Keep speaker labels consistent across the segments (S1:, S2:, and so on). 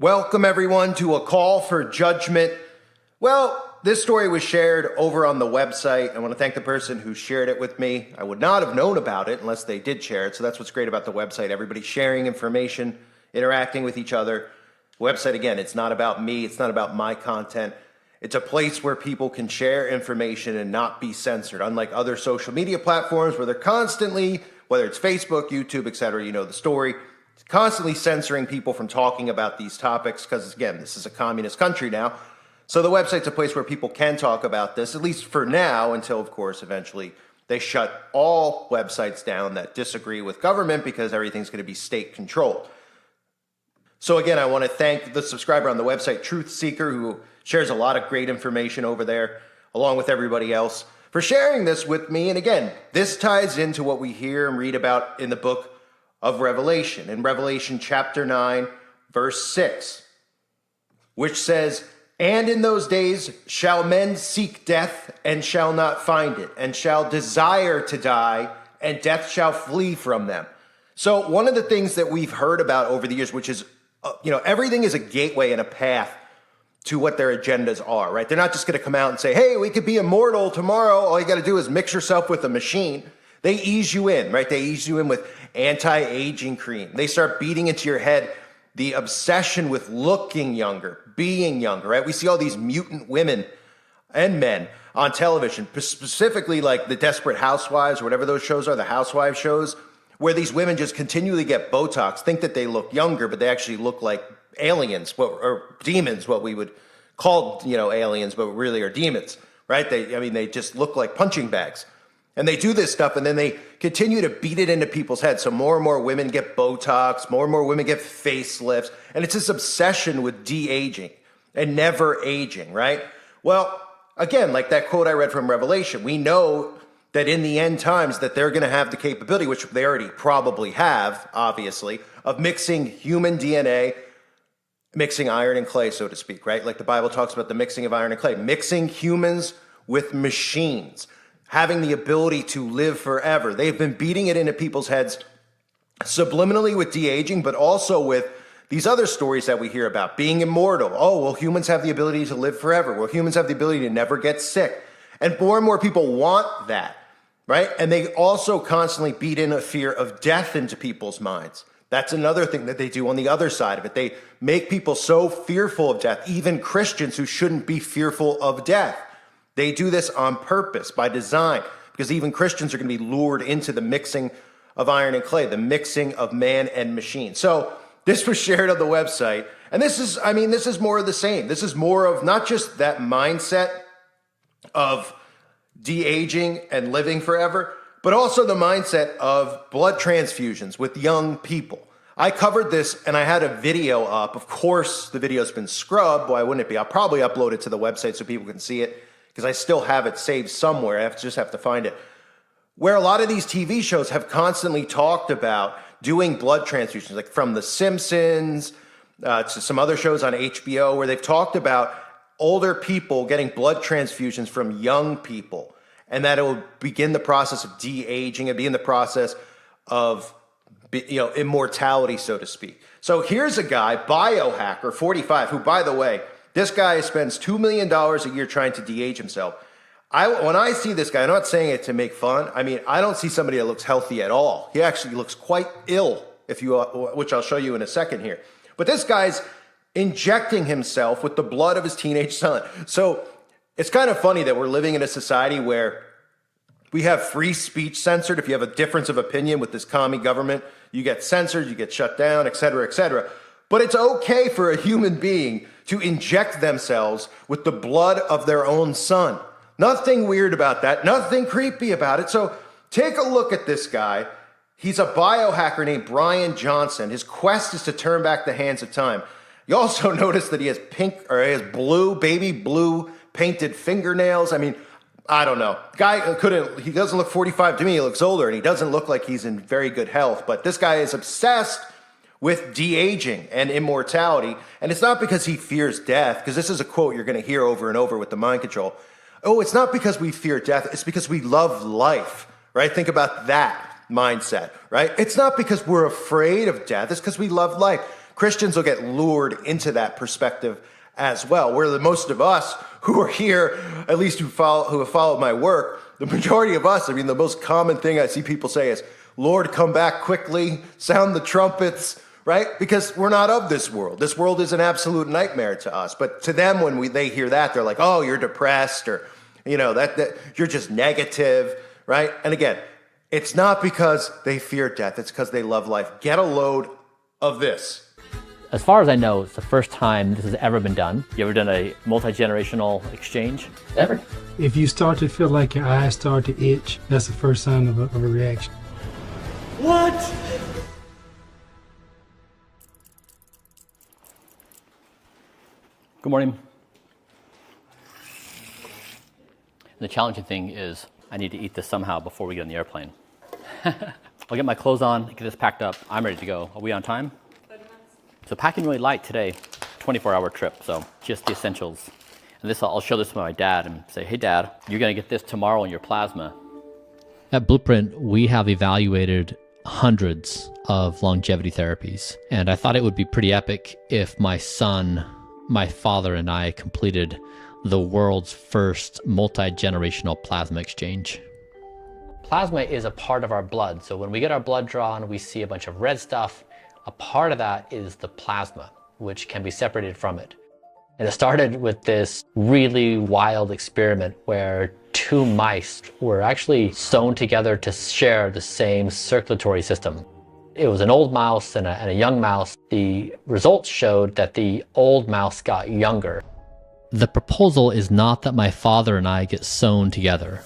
S1: Welcome, everyone, to A Call for Judgment. Well, this story was shared over on the website. I want to thank the person who shared it with me. I would not have known about it unless they did share it, so that's what's great about the website. Everybody sharing information, interacting with each other. The website, again, it's not about me. It's not about my content. It's a place where people can share information and not be censored, unlike other social media platforms where they're constantly, whether it's Facebook, YouTube, etc., you know the story, constantly censoring people from talking about these topics because, again, this is a communist country now. So the website's a place where people can talk about this, at least for now, until, of course, eventually they shut all websites down that disagree with government because everything's going to be state controlled. So again, I want to thank the subscriber on the website, Truth Seeker, who shares a lot of great information over there, along with everybody else, for sharing this with me. And again, this ties into what we hear and read about in the book of Revelation, in Revelation chapter 9, verse 6, which says, "And in those days shall men seek death and shall not find it, and shall desire to die, and death shall flee from them." So one of the things that we've heard about over the years, which is, everything is a gateway and a path to what their agendas are, right? They're not just going to come out and say, hey, we could be immortal tomorrow. All you got to do is mix yourself with a machine. They ease you in, right? They ease you in with anti-aging cream. They start beating into your head the obsession with looking younger, being younger, right? We see all these mutant women and men on television, specifically like the Desperate Housewives or whatever those shows are, the housewife shows, where these women just continually get Botox, think that they look younger, but they actually look like aliens, or demons, what we would call, aliens, but really are demons, right? They just look like punching bags. And they do this stuff, and then they continue to beat it into people's heads. So more and more women get Botox, more and more women get facelifts, and it's this obsession with de-aging and never aging, right? Well, again, like that quote I read from Revelation, we know that in the end times that they're going to have the capability, which they already probably have, obviously, of mixing human DNA, mixing iron and clay, so to speak, right? Like the Bible talks about the mixing of iron and clay, mixing humans with machines, having the ability to live forever. They've been beating it into people's heads subliminally with de-aging, but also with these other stories that we hear about, being immortal. Oh, well, humans have the ability to live forever. Well, humans have the ability to never get sick. And more people want that, right? And they also constantly beat in a fear of death into people's minds. That's another thing that they do on the other side of it. They make people so fearful of death, even Christians who shouldn't be fearful of death. They do this on purpose, by design, because even Christians are going to be lured into the mixing of iron and clay, the mixing of man and machine. So this was shared on the website, and this is more of the same. This is more of not just that mindset of de-aging and living forever, but also the mindset of blood transfusions with young people. I covered this, and I had a video up. Of course, the video's been scrubbed. Why wouldn't it be? I'll probably upload it to the website so people can see it, because I still have it saved somewhere. I just have to find it. Where a lot of these TV shows have constantly talked about doing blood transfusions, like from The Simpsons to some other shows on HBO, where they've talked about older people getting blood transfusions from young people, and that it will begin the process of de-aging and begin the process of immortality, so to speak. So here's a guy, biohacker, 45, who, by the way, this guy spends $2 million a year trying to de-age himself. When I see this guy, I'm not saying it to make fun. I don't see somebody that looks healthy at all. He actually looks quite ill, which I'll show you in a second here. But this guy's injecting himself with the blood of his teenage son. So it's kind of funny that we're living in a society where we have free speech censored. If you have a difference of opinion with this commie government, you get censored, you get shut down, et cetera, et cetera. But it's okay for a human being to inject themselves with the blood of their own son. Nothing weird about that, nothing creepy about it. So take a look at this guy. He's a biohacker named Brian Johnson. His quest is to turn back the hands of time. You also notice that he has baby blue painted fingernails. I don't know. He doesn't look 45 to me. He looks older, and he doesn't look like he's in very good health. But this guy is obsessed with de-aging and immortality. And it's not because he fears death, because this is a quote you're going to hear over and over with the mind control. Oh, it's not because we fear death. It's because we love life, right? Think about that mindset, right? It's not because we're afraid of death. It's because we love life. Christians will get lured into that perspective as well, where the most of us who are here, at least who have followed my work, the majority of us, I mean, the most common thing I see people say is, Lord, come back quickly, sound the trumpets, right? Because we're not of this world. This world is an absolute nightmare to us. But to them, when they hear that, they're like, oh, you're depressed, or, that you're just negative, right? And again, it's not because they fear death. It's because they love life. Get a load of this.
S2: As far as I know, it's the first time this has ever been done. You ever done a multi-generational exchange? Ever?
S3: If you start to feel like your eyes start to itch, that's the first sign of a reaction.
S2: What? Good morning. The challenging thing is I need to eat this somehow before we get on the airplane. I'll get my clothes on, get this packed up. I'm ready to go. Are we on time? 30 minutes. So packing really light today, 24-hour trip, so just the essentials. And this, I'll show this to my dad and say, hey dad, you're gonna get this tomorrow in your plasma. At Blueprint, we have evaluated hundreds of longevity therapies. And I thought it would be pretty epic if my son, my father, and I completed the world's first multi-generational plasma exchange. Plasma is a part of our blood. So when we get our blood drawn, we see a bunch of red stuff. A part of that is the plasma, which can be separated from it. And it started with this really wild experiment where two mice were actually sewn together to share the same circulatory system. It was an old mouse and a young mouse. The results showed that the old mouse got younger. The proposal is not that my father and I get sewn together.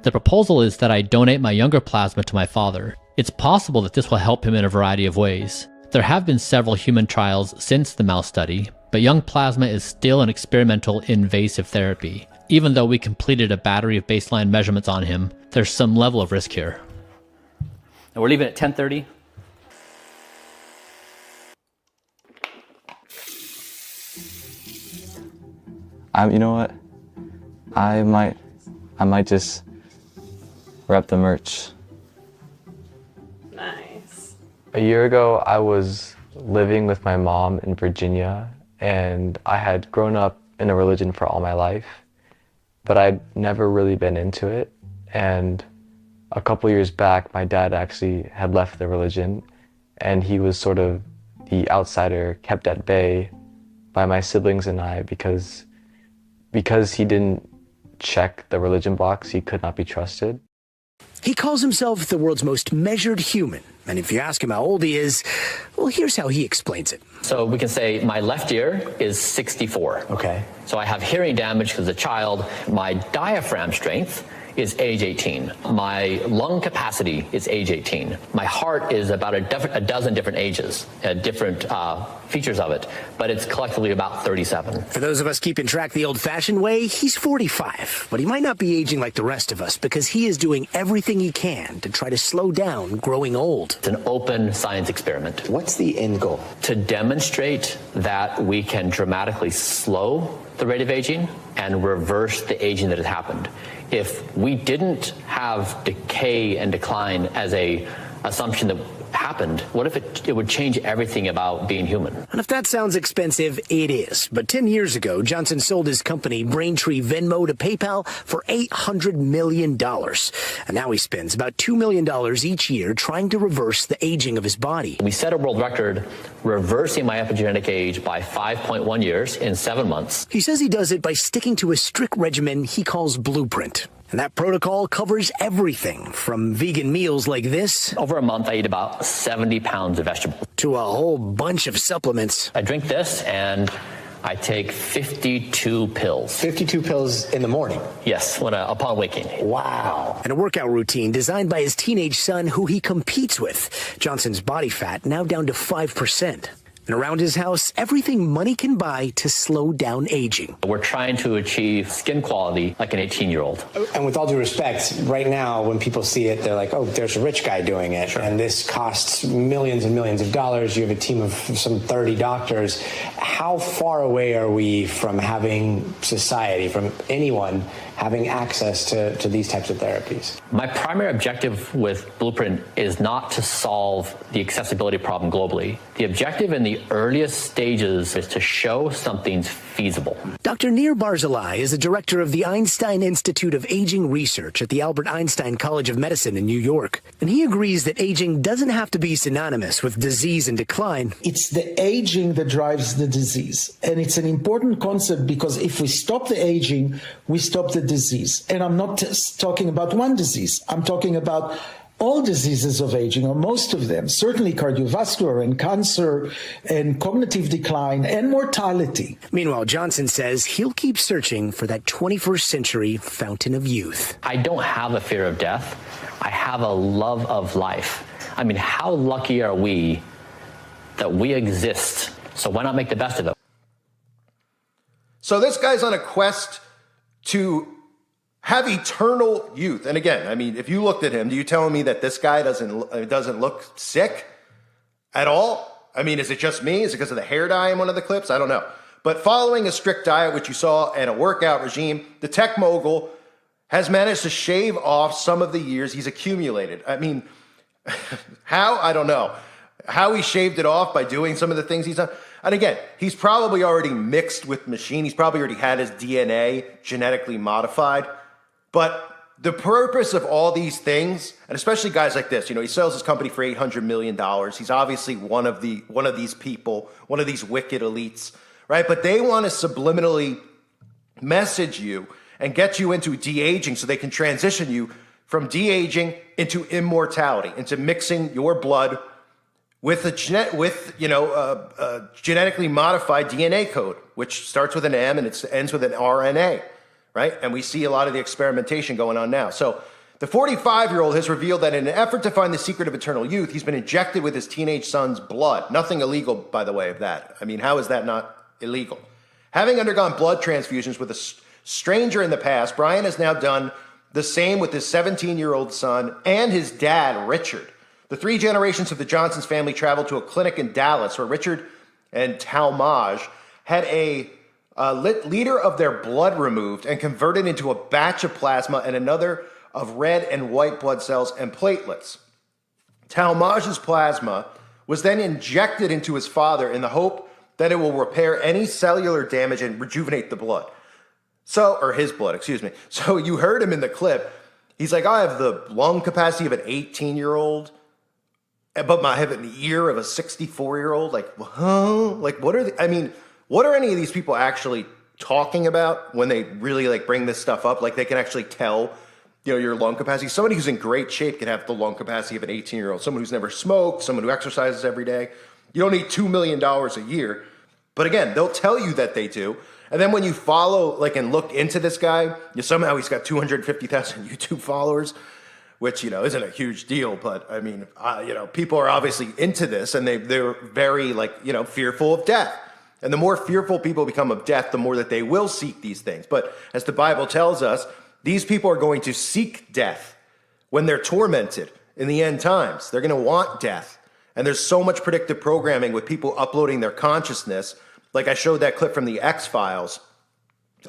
S2: The proposal is that I donate my younger plasma to my father. It's possible that this will help him in a variety of ways. There have been several human trials since the mouse study, but young plasma is still an experimental invasive therapy. Even though we completed a battery of baseline measurements on him, there's some level of risk here. And we're leaving at 10:30.
S4: You know what? I might just rep the merch.
S5: Nice.
S6: A year ago, I was living with my mom in Virginia, and I had grown up in a religion for all my life, but I'd never really been into it. And a couple years back, my dad actually had left the religion, and he was sort of the outsider kept at bay by my siblings and I because he didn't check the religion box, he could not be trusted.
S7: He calls himself the world's most measured human. And if you ask him how old he is, well, here's how he explains it.
S2: So we can say my left ear is 64.
S7: Okay.
S2: So I have hearing damage because as a child. My diaphragm strength is age 18. My lung capacity is age 18. My heart is about a dozen different ages, different features of it, but it's collectively about 37.
S7: For those of us keeping track the old-fashioned way, he's 45. But he might not be aging like the rest of us because he is doing everything he can to try to slow down growing old.
S2: It's an open science experiment.
S7: What's the end goal?
S2: To demonstrate that we can dramatically slow the rate of aging and reverse the aging that has happened. If we didn't have decay and decline as a assumption that happened, what if it would change everything about being human?
S7: And if that sounds expensive, it is. But 10 years ago, Johnson sold his company Braintree Venmo to PayPal for $800 million. And now he spends about $2 million each year trying to reverse the aging of his body.
S2: We set a world record reversing my epigenetic age by 5.1 years in 7 months.
S7: He says he does it by sticking to a strict regimen he calls Blueprint. And that protocol covers everything from vegan meals like this.
S2: Over a month, I eat about 70 pounds of vegetables.
S7: To a whole bunch of supplements.
S2: I drink this and I take 52 pills.
S7: 52 pills in the morning?
S2: Yes, upon waking.
S7: Wow. And a workout routine designed by his teenage son who he competes with. Johnson's body fat now down to 5%. And around his house, everything money can buy to slow down aging.
S2: We're trying to achieve skin quality like an 18-year-old.
S8: And with all due respect, right now, when people see it, they're like, oh, there's a rich guy doing it.
S2: Sure.
S8: And this costs millions and millions of dollars. You have a team of some 30 doctors. How far away are we from having society, from anyone having access to these types of therapies?
S2: My primary objective with Blueprint is not to solve the accessibility problem globally. The objective and the the earliest stages is to show something's feasible.
S7: Dr. Nir Barzilai is the director of the Einstein Institute of Aging Research at the Albert Einstein College of Medicine in New York. And he agrees that aging doesn't have to be synonymous with disease and decline.
S5: It's the aging that drives the disease. And it's an important concept because if we stop the aging, we stop the disease. And I'm not just talking about one disease. I'm talking about all diseases of aging, or most of them, certainly cardiovascular and cancer and cognitive decline and mortality.
S7: Meanwhile, Johnson says he'll keep searching for that 21st century fountain of youth.
S2: I don't have a fear of death. I have a love of life. I mean, how lucky are we that we exist? So why not make the best of it?
S1: So this guy's on a quest to have eternal youth. And again, I mean, if you looked at him, do you tell me that this guy doesn't look sick at all? I mean, is it just me? Is it because of the hair dye in one of the clips? I don't know. But following a strict diet, which you saw, and a workout regime, the tech mogul has managed to shave off some of the years he's accumulated. I mean, how? I don't know. How he shaved it off by doing some of the things he's done. And again, he's probably already mixed with machine. He's probably already had his DNA genetically modified. But the purpose of all these things, and especially guys like this, you know, he sells his company for $800 million. He's obviously one of these people, one of these wicked elites, right? But they want to subliminally message you and get you into de-aging so they can transition you from de-aging into immortality, into mixing your blood with a genetically modified DNA code, which starts with an M and it ends with an RNA. Right? And we see a lot of the experimentation going on now. So the 45-year-old has revealed that in an effort to find the secret of eternal youth, he's been injected with his teenage son's blood. Nothing illegal, by the way, of that. I mean, how is that not illegal? Having undergone blood transfusions with a stranger in the past, Brian has now done the same with his 17-year-old son and his dad, Richard. The three generations of the Johnsons family traveled to a clinic in Dallas where Richard and Talmage had a liter of their blood removed and converted into a batch of plasma and another of red and white blood cells and platelets. Talmage's plasma was then injected into his father in the hope that it will repair any cellular damage and rejuvenate the blood. Or his blood, excuse me. So you heard him in the clip. He's like, I have the lung capacity of an 18-year-old, but I have an ear of a 64-year-old. Like, huh? Like, what are any of these people actually talking about when they really bring this stuff up? Like they can actually tell, your lung capacity. Somebody who's in great shape can have the lung capacity of an 18-year-old. Someone who's never smoked, someone who exercises every day. You don't need $2 million a year. But again, they'll tell you that they do. And then when you follow, and look into this guy, somehow he's got 250,000 YouTube followers, which, isn't a huge deal. But I mean, people are obviously into this and they're very fearful of death. And the more fearful people become of death, the more that they will seek these things. But as the Bible tells us, these people are going to seek death when they're tormented in the end times. They're going to want death. And there's so much predictive programming with people uploading their consciousness. Like I showed that clip from the X-Files,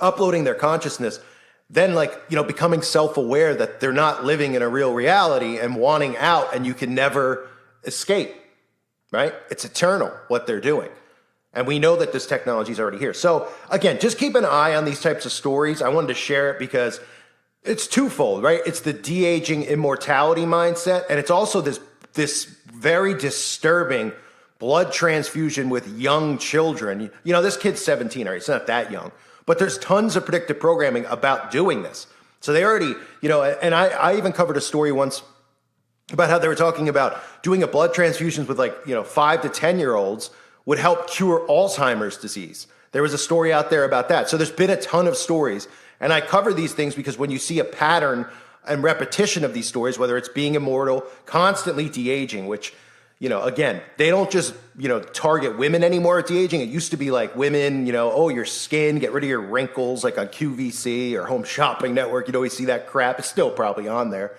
S1: uploading their consciousness, then becoming self-aware that they're not living in a real reality and wanting out, and you can never escape, right? It's eternal what they're doing. And we know that this technology is already here. So again, just keep an eye on these types of stories. I wanted to share it because it's twofold, right? It's the de-aging immortality mindset, and it's also this very disturbing blood transfusion with young children. This kid's 17, right? It's not that young. But there's tons of predictive programming about doing this. So they already, and I even covered a story once about how they were talking about doing a blood transfusions with 5 to 10-year-olds would help cure Alzheimer's disease. There was a story out there about that. So there's been a ton of stories. And I cover these things because when you see a pattern and repetition of these stories, whether it's being immortal, constantly de-aging, which, again, they don't just, target women anymore at de-aging. It used to be women, your skin, get rid of your wrinkles, on QVC or Home Shopping Network. You'd always see that crap. It's still probably on there,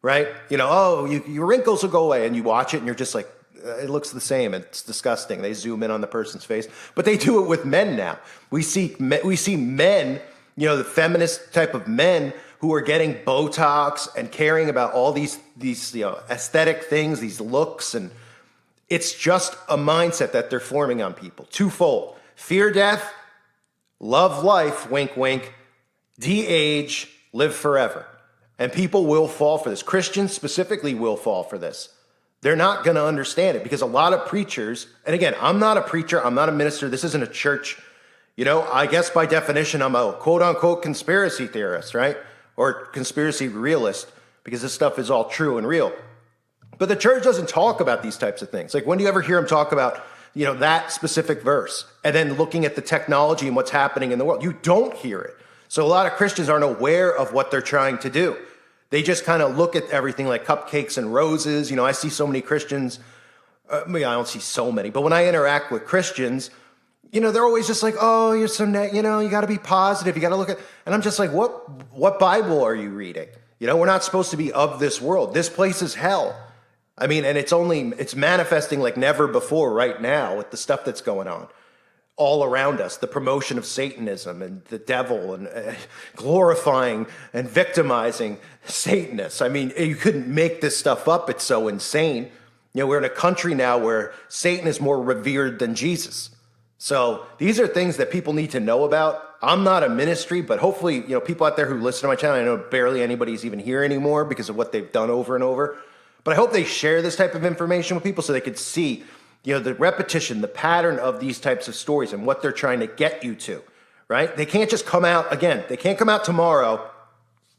S1: right? Your wrinkles will go away, and you watch it and you're just like, it looks the same. It's disgusting. They zoom in on the person's face, but they do it with men now. We see men, the feminist type of men who are getting Botox and caring about all these aesthetic things, these looks, and It's just a mindset that they're forming on people. Twofold. Fear death, love life, wink, wink, de-age, live forever. And people will fall for this. Christians specifically will fall for this. They're not going to understand it because a lot of preachers, and again, I'm not a preacher, I'm not a minister, this isn't a church. You know, I guess by definition, I'm a quote unquote conspiracy theorist, right? Or conspiracy realist, because this stuff is all true and real. But the church doesn't talk about these types of things. Like, when do you ever hear them talk about, you know, that specific verse and then looking at the technology and what's happening in the world? You don't hear it. So a lot of Christians aren't aware of what they're trying to do. They just kind of look at everything like cupcakes and roses. You know, I see so many Christians. I don't see so many, but when I interact with Christians, you know, they're always just like, oh, you're so you know, you got to be positive. You got to look at, and I'm just like, what Bible are you reading? You know, we're not supposed to be of this world. This place is hell. I mean, and it's manifesting like never before right now with the stuff that's going on all around us, the promotion of Satanism and the devil and glorifying and victimizing Satanists. I mean, you couldn't make this stuff up. It's so insane. You know, we're in a country now where Satan is more revered than Jesus. So these are things that people need to know about. I'm not a ministry, but hopefully, you know, people out there who listen to my channel, I know barely anybody's even here anymore because of what they've done over and over. But I hope they share this type of information with people so they could see, you know, the repetition, the pattern of these types of stories and what they're trying to get you to, right? They can't just come out, again, they can't come out tomorrow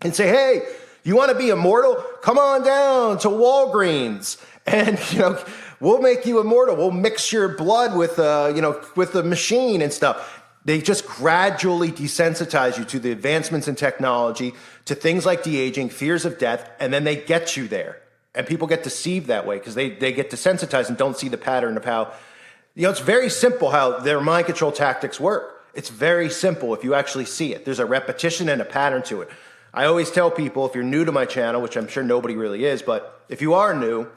S1: and say, hey, you want to be immortal? Come on down to Walgreens and, you know, we'll make you immortal. We'll mix your blood with, you know, with the machine and stuff. They just gradually desensitize you to the advancements in technology, to things like de-aging, fears of death, and then they get you there. And people get deceived that way because they get desensitized and don't see the pattern of how, you know, it's very simple how their mind control tactics work. It's very simple if you actually see it. There's a repetition and a pattern to it. I always tell people, if you're new to my channel, which I'm sure nobody really is, but if you are new,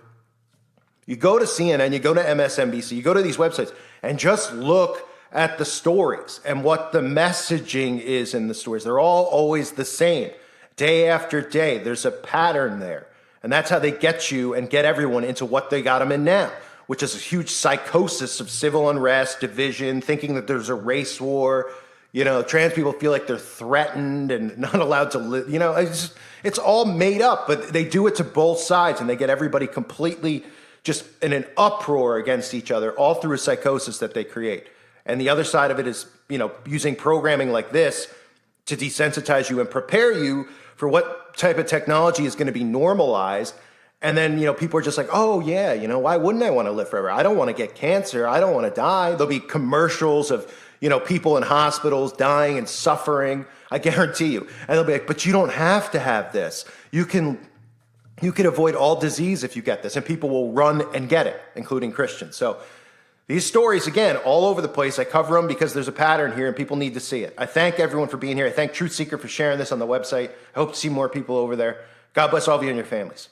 S1: you go to CNN, you go to MSNBC, you go to these websites and just look at the stories and what the messaging is in the stories. They're all always the same. Day after day, there's a pattern there. And that's how they get you and get everyone into what they got them in now, which is a huge psychosis of civil unrest, division, thinking that there's a race war. You know, trans people feel like they're threatened and not allowed to live. You know, it's all made up, but they do it to both sides and they get everybody completely just in an uproar against each other, all through a psychosis that they create. And the other side of it is, you know, using programming like this to desensitize you and prepare you for what type of technology is going to be normalized. And then, you know, people are just like, oh yeah, you know, why wouldn't I want to live forever? I don't want to get cancer. I don't want to die. There'll be commercials of, you know, people in hospitals dying and suffering. I guarantee you. And they'll be like, but you don't have to have this. You can avoid all disease if you get this. And people will run and get it, including Christians. So these stories, again, all over the place. I cover them because there's a pattern here and people need to see it. I thank everyone for being here. I thank Truth Seeker for sharing this on the website. I hope to see more people over there. God bless all of you and your families.